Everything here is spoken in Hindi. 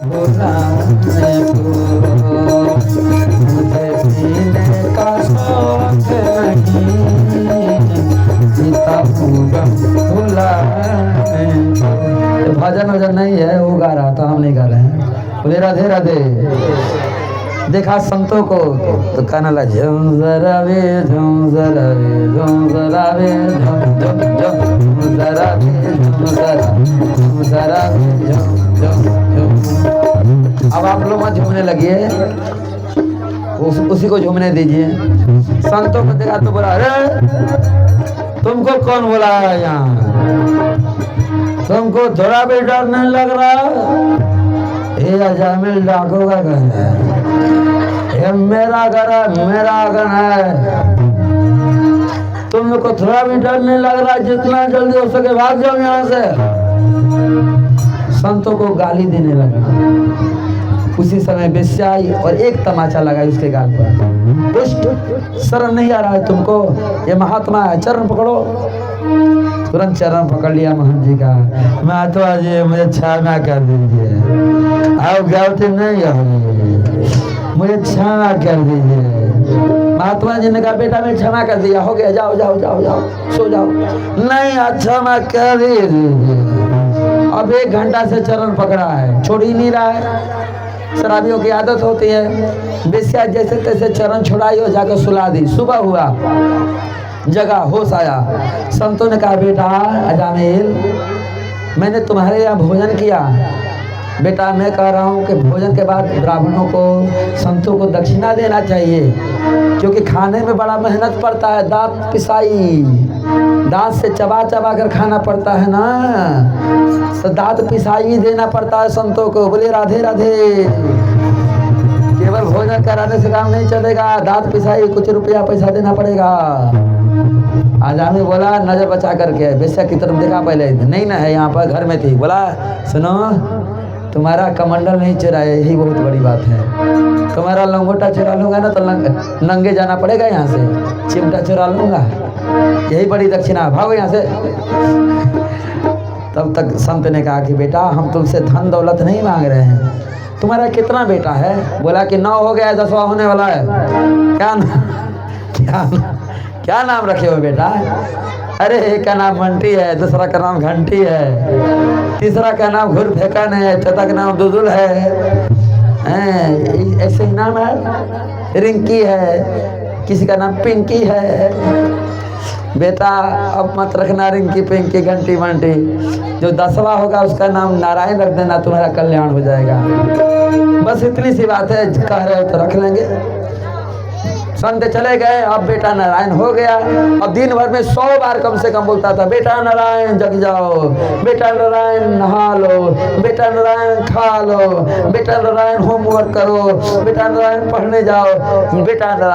बुलाने को, मुझे पीने का शौक नहीं, जीता हूँ गम बुलाने को। भजन वजन नहीं है, वो गा रहा था, हम नहीं गा रहे हैं। बोले राधे राधे। देखा संतों को तो कहने लगा झुम जरा वे झुम जरा वे झुम जरा वे झुम झुम झुम जरा वे झुम जरा वे झुम झुम झुम। अब आप लोग मत झूमने लगिए, उसी को झूमने दीजिए। संतों को देखा तो बोला, अरे तुमको कौन बुलाया यहाँ? तुमको थोड़ा भी डर नहीं लग रहा? ये अजामिल डाकू का घर है, ये मेरा घर है, मेरा घर है। तुमको थोड़ा भी डर नहीं लग रहा? जितना जल्दी हो सके भाग जाओ यहाँ से। संतों को गाली देने लगा। उसी समय बेस्या आई और एक तमाचा लगाई उसके गाल पर। दुष्ट, शर्म नहीं आ रहा है तुमको? ये महात्मा है, चरण पकड़ो। तुरंत चरण पकड़ लिया महंत जी का। महात्मा जी मुझे क्षमा कर दीजिए, आप गलती नहीं होगी, मुझे क्षमा कर दीजिए। महात्मा जी ने कहा, बेटा मैं क्षमा कर दिया, हो गया, जाओ जाओ जाओ जाओ सो जाओ। नहीं, क्षमा कर दीजिए। अब 1 घंटा से चरण पकड़ा है, छोड़ ही नहीं रहा है। शराबियों की आदत होती है, बेस्या जैसे तैसे चरण छुड़ाई और जाकर सुला दी। सुबह हुआ, जगह होश आया। संतों ने कहा, बेटा अजामिल, मैंने तुम्हारे यहाँ भोजन किया। बेटा मैं कह रहा हूँ कि भोजन के बाद ब्राह्मणों को, संतों को दक्षिणा देना चाहिए, क्योंकि खाने में बड़ा मेहनत पड़ता है। दांत पिसाई, दांत से चबा चबा कर खाना पड़ता है ना, तो दांत पिसाई देना पड़ता है संतों को। बोले राधे राधे। केवल भोजन कराने से काम नहीं चलेगा, दांत पिसाई, कुछ रुपया पैसा देना पड़ेगा। आजामी बोला, नजर बचा करके बेस्या की तरफ देखा, पहले नहीं ना है यहाँ पर, घर में थी। बोला, सुनो, तुम्हारा कमंडल नहीं चुराया, यही बहुत बड़ी बात है। तुम्हारा लंगोटा चुरा लूंगा ना तो नंगे जाना पड़ेगा यहाँ से। चिमटा चुरा लूंगा, यही बड़ी दक्षिणा, भागो यहाँ से। तब तक संत ने कहा कि बेटा हम तुमसे धन दौलत नहीं मांग रहे हैं, तुम्हारा कितना बेटा है? बोला कि 9 हो गया है, 10वां होने वाला है। क्या नाम रखे हो बेटा? अरे एक का नाम मंटी है, दूसरा का नाम घंटी है, तीसरा का नाम घुर फेकन है, चौथा का नाम दुदुल है। ऐसे ही नाम है। रिंकी है, किसी का नाम पिंकी है। बेटा अब मत रखना रिंकी पिंकी घंटी मंटी, जो 10वां होगा उसका नाम नारायण रख देना, तुम्हारा कल्याण हो जाएगा। बस इतनी सी बात है, कह रहे हो तो रख लेंगे। संत चले गए। अब बेटा नारायण हो गया। अब दिन भर में 100 बार कम से कम बोलता था, बेटा नारायण जग जाओ, बेटा नारायण नहा लो, बेटा नारायण खा लो, बेटा नारायण होमवर्क करो, बेटा नारायण पढ़ने जाओ, बेटा नारायण